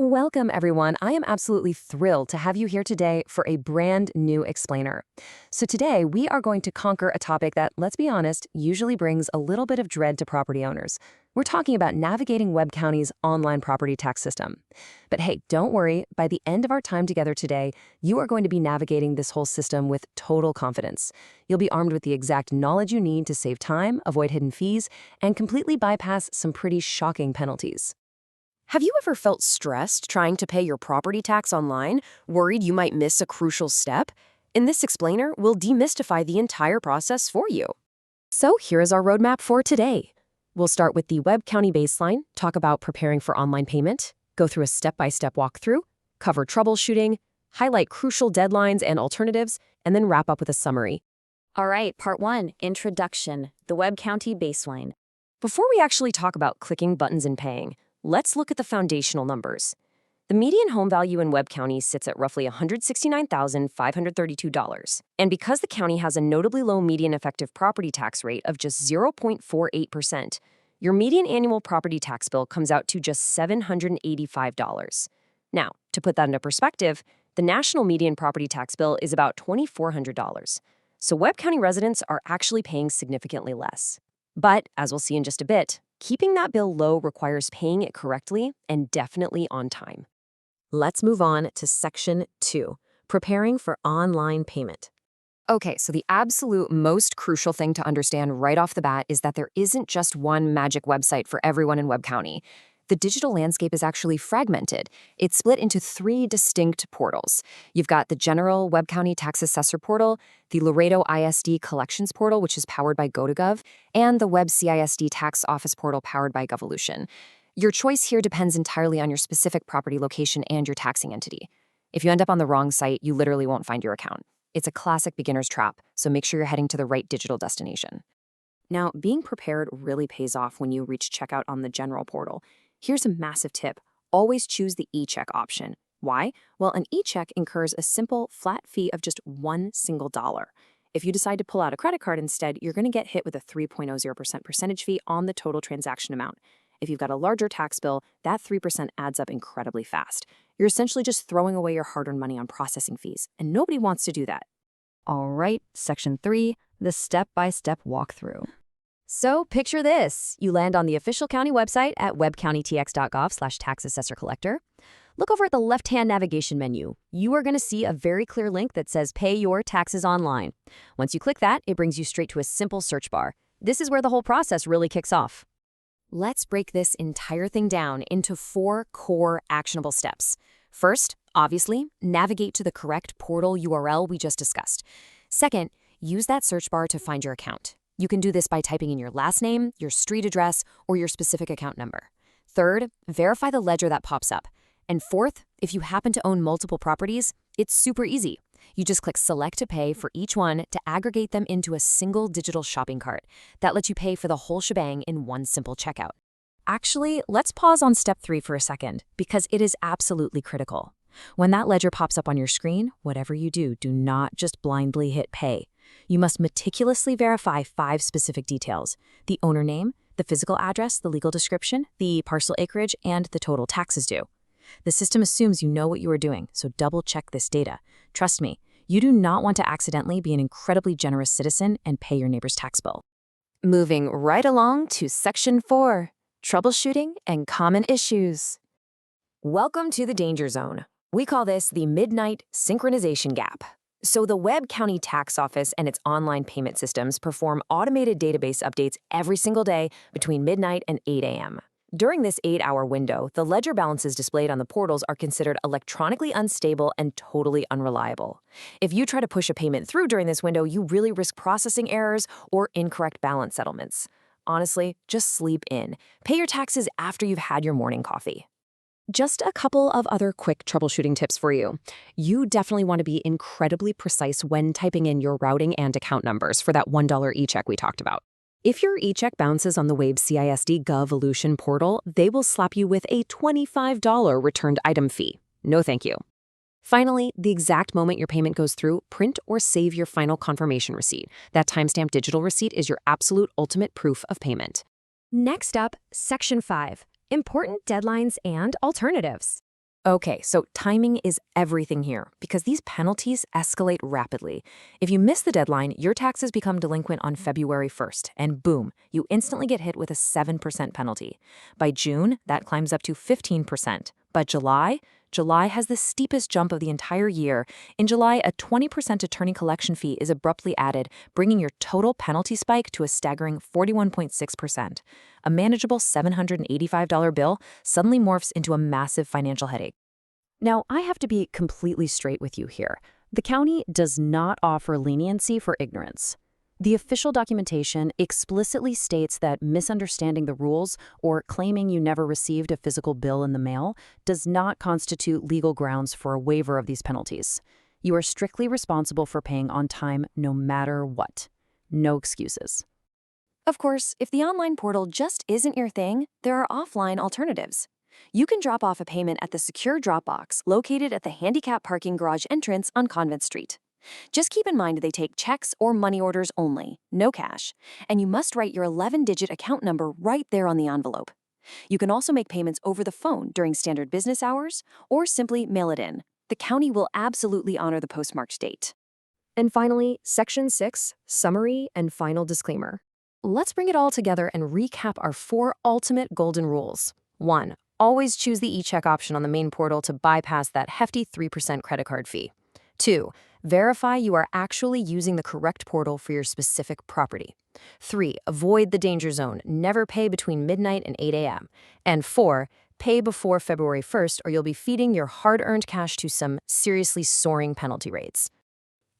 Welcome, everyone. I am absolutely thrilled to have you here today for a brand new explainer. So today, we are going to conquer a topic that, let's be honest, usually brings a little bit of dread to property owners. We're talking about navigating Webb County's online property tax system. But hey, don't worry. By the end of our time together today, you are going to be navigating this whole system with total confidence. You'll be armed with the exact knowledge you need to save time, avoid hidden fees, and completely bypass some pretty shocking penalties. Have you ever felt stressed trying to pay your property tax online, worried you might miss a crucial step? In this explainer, we'll demystify the entire process for you. So here is our roadmap for today. We'll start with the Webb County baseline, talk about preparing for online payment, go through a step-by-step walkthrough, cover troubleshooting, highlight crucial deadlines and alternatives, and then wrap up with a summary. All right, Part 1, Introduction, the Webb County baseline. Before we actually talk about clicking buttons and paying, let's look at the foundational numbers. The median home value in Webb County sits at roughly $169,532. And because the county has a notably low median effective property tax rate of just 0.48%, your median annual property tax bill comes out to just $785. Now, to put that into perspective, the national median property tax bill is about $2,400. So Webb County residents are actually paying significantly less. But, as we'll see in just a bit, keeping that bill low requires paying it correctly and definitely on time. Let's move on to Section 2, Preparing for Online Payment. Okay, so the absolute most crucial thing to understand right off the bat is that there isn't just one magic website for everyone in Webb County. The digital landscape is actually fragmented. It's split into 3 distinct portals. You've got the general Webb County Tax Assessor portal, the Laredo ISD Collections portal, which is powered by GoToGov, and the Webb CISD Tax Office portal powered by Govolution. Your choice here depends entirely on your specific property location and your taxing entity. If you end up on the wrong site, you literally won't find your account. It's a classic beginner's trap, so make sure you're heading to the right digital destination. Now, being prepared really pays off when you reach checkout on the general portal. Here's a massive tip. Always choose the e-check option. Why? Well, an e-check incurs a simple, flat fee of just $1 single. If you decide to pull out a credit card instead, you're going to get hit with a 3.00% percentage fee on the total transaction amount. If you've got a larger tax bill, that 3% adds up incredibly fast. You're essentially just throwing away your hard-earned money on processing fees, and nobody wants to do that. All right, Section 3, the step-by-step walkthrough. So picture this. You land on the official county website at webbcountytx.gov/taxassessorcollector. Look over at the left-hand navigation menu. You are going to see a very clear link that says Pay Your Taxes Online. Once you click that, it brings you straight to a simple search bar. This is where the whole process really kicks off. Let's break this entire thing down into 4 core actionable steps. First, obviously, navigate to the correct portal URL we just discussed. Second, use that search bar to find your account. You can do this by typing in your last name, your street address, or your specific account number. Third, verify the ledger that pops up. And fourth, if you happen to own multiple properties, it's super easy. You just click Select to Pay for each one to aggregate them into a single digital shopping cart. That lets you pay for the whole shebang in one simple checkout. Actually, let's pause on step 3 for a second, because it is absolutely critical. When that ledger pops up on your screen, whatever you do, do not just blindly hit Pay. You must meticulously verify 5 specific details: the owner name, the physical address, the legal description, the parcel acreage, and the total taxes due. The system assumes you know what you are doing, so double-check this data. Trust me, you do not want to accidentally be an incredibly generous citizen and pay your neighbor's tax bill. Moving right along to Section 4, Troubleshooting and Common Issues. Welcome to the danger zone. We call this the midnight synchronization gap. So the Webb County Tax Office and its online payment systems perform automated database updates every single day between midnight and 8 a.m. During this 8-hour window, the ledger balances displayed on the portals are considered electronically unstable and totally unreliable. If you try to push a payment through during this window, you really risk processing errors or incorrect balance settlements. Honestly, just sleep in. Pay your taxes after you've had your morning coffee. Just a couple of other quick troubleshooting tips for you. You definitely want to be incredibly precise when typing in your routing and account numbers for that $1 e-check we talked about. If your e-check bounces on the Webb CISD Govolution portal, they will slap you with a $25 returned item fee. No thank you. Finally, the exact moment your payment goes through, print or save your final confirmation receipt. That timestamped digital receipt is your absolute ultimate proof of payment. Next up, Section 5. Important deadlines and alternatives. Okay, so timing is everything here because these penalties escalate rapidly. If you miss the deadline, your taxes become delinquent on February 1st, and boom, you instantly get hit with a 7% penalty. By June, that climbs up to 15%. But July has the steepest jump of the entire year. In July, a 20% attorney collection fee is abruptly added, bringing your total penalty spike to a staggering 41.6%. A manageable $785 bill suddenly morphs into a massive financial headache. Now, I have to be completely straight with you here. The county does not offer leniency for ignorance. The official documentation explicitly states that misunderstanding the rules or claiming you never received a physical bill in the mail does not constitute legal grounds for a waiver of these penalties. You are strictly responsible for paying on time no matter what. No excuses. Of course, if the online portal just isn't your thing, there are offline alternatives. You can drop off a payment at the secure drop box located at the handicap parking garage entrance on Convent Street. Just keep in mind they take checks or money orders only, no cash, and you must write your 11-digit account number right there on the envelope. You can also make payments over the phone during standard business hours or simply mail it in. The county will absolutely honor the postmarked date. And finally, Section 6, Summary and Final Disclaimer. Let's bring it all together and recap our 4 ultimate golden rules. 1. Always choose the e-check option on the main portal to bypass that hefty 3% credit card fee. 2. Verify you are actually using the correct portal for your specific property. 3. Avoid the danger zone. Never pay between midnight and 8 a.m. And 4. Pay before February 1st or you'll be feeding your hard-earned cash to some seriously soaring penalty rates.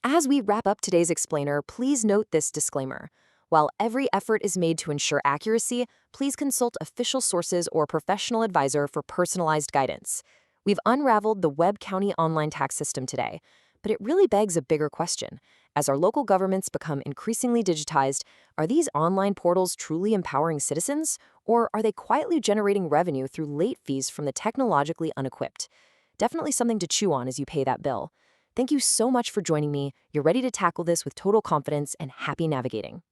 As we wrap up today's explainer, please note this disclaimer. While every effort is made to ensure accuracy, please consult official sources or professional advisor for personalized guidance. We've unraveled the Webb County online tax system today, but it really begs a bigger question. As our local governments become increasingly digitized, are these online portals truly empowering citizens, or are they quietly generating revenue through late fees from the technologically unequipped? Definitely something to chew on as you pay that bill. Thank you so much for joining me. You're ready to tackle this with total confidence and happy navigating.